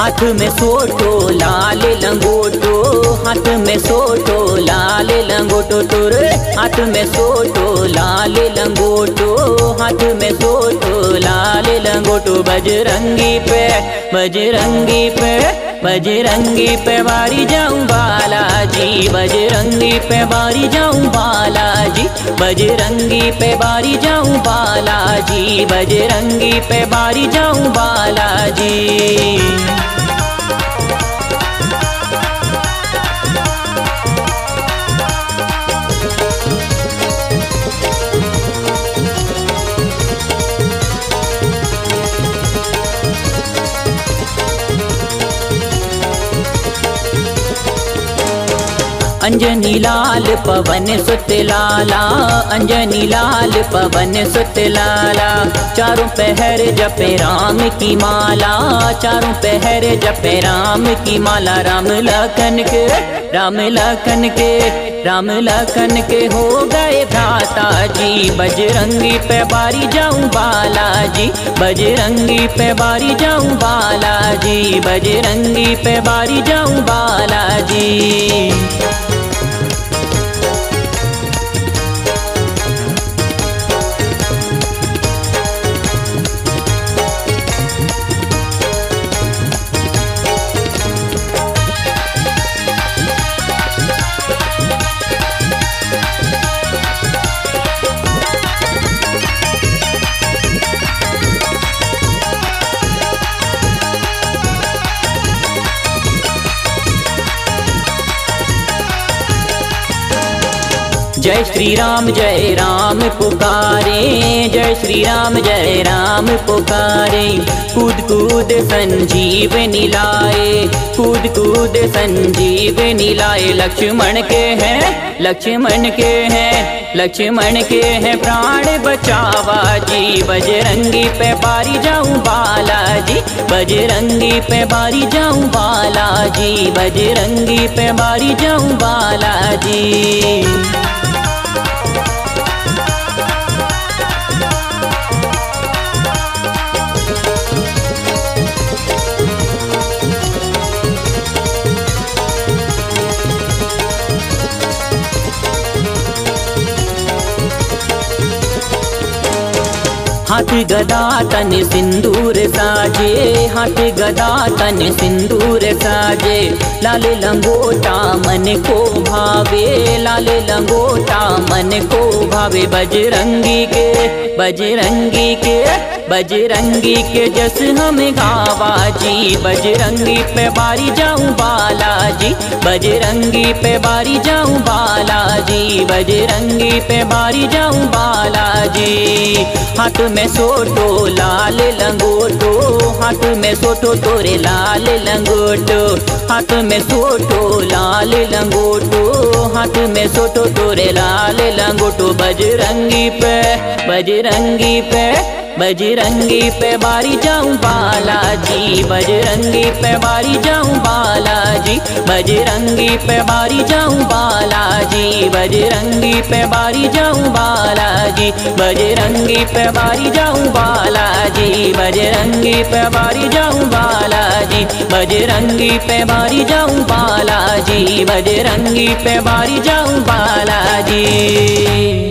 हाथ में सोटो लाल लंगोटो, हाथ में सोटो लाल लंगोटो तोरे, हाथ में सोटो लाल लंगोटो, हाथ में सोटो लाल लंगोटो। बजरंगी पे बजरंगी पे बजरंगी पे बारी जाऊं बालाजी, बजरंगी पे बारी जाऊं बालाजी, बजरंगी पे बारी जाऊं बालाजी, बजरंगी पे बारी जाऊं बालाजी। अंजनी लाल पवन सुत लाला, अंजनी लाल पवन सुत लाला। चारों पहर जपे राम की माला, चारों पहर जपे राम की माला। राम लखन के राम लखन के राम लखन के हो गए भ्राता जी। बजरंगी पे बारी जाऊं बालाजी, बजरंगी पे बारी जाऊं बालाजी, बजरंगी पे बारी जाऊं बालाजी। जय श्री राम पुकारे, जय श्री राम पुकारे। कूद कूद संजीवनी लाए, कूद कूद संजीवनी लाए। लक्ष्मण के हैं लक्ष्मण के हैं लक्ष्मण के हैं प्राण बचावा जी। बजरंगी पे बारी जाऊं बालाजी, बजरंगी पे बारी जाऊं बालाजी, बजरंगी पे बारी जाऊं बालाजी। हाथ गदा तन सिंदूर साजे, हाथ गदा तन सिंदूर साजे। लाल लंगोटा मन को भावे, लाल लंगोटा मन को भावे। बजरंगी के बजरंगी के बजरंगी के जस हम गावा जी। बजरंगी पे बारी जाऊं बालाजी, बजरंगी पे बारी जाऊं बालाजी, बजरंगी पे बारी जाऊं बालाजी। हाथ में सोटो लाल लंगोटो, हाथ में सोटो तोरे लाल लंगोटो, हाथ में सोटो लाल लंगोटो, हाथ में सोटो तोरे लाल लंगोटो। बजरंगी पे बजरंगी पे बजरंगी पे बारी जाऊं बालाजी, बजरंगी पे बारी जाऊं बालाजी, बजरंगी पे बारी जाऊं बालाजी, बजरंगी पे बारी जाऊं बालाजी, बजरंगी पे बारी जाऊं बालाजी, बजरंगी पे बारी जाऊं बालाजी, बजरंगी पे बारी जाऊं बालाजी, बजरंगी पे बारी जाऊं बालाजी।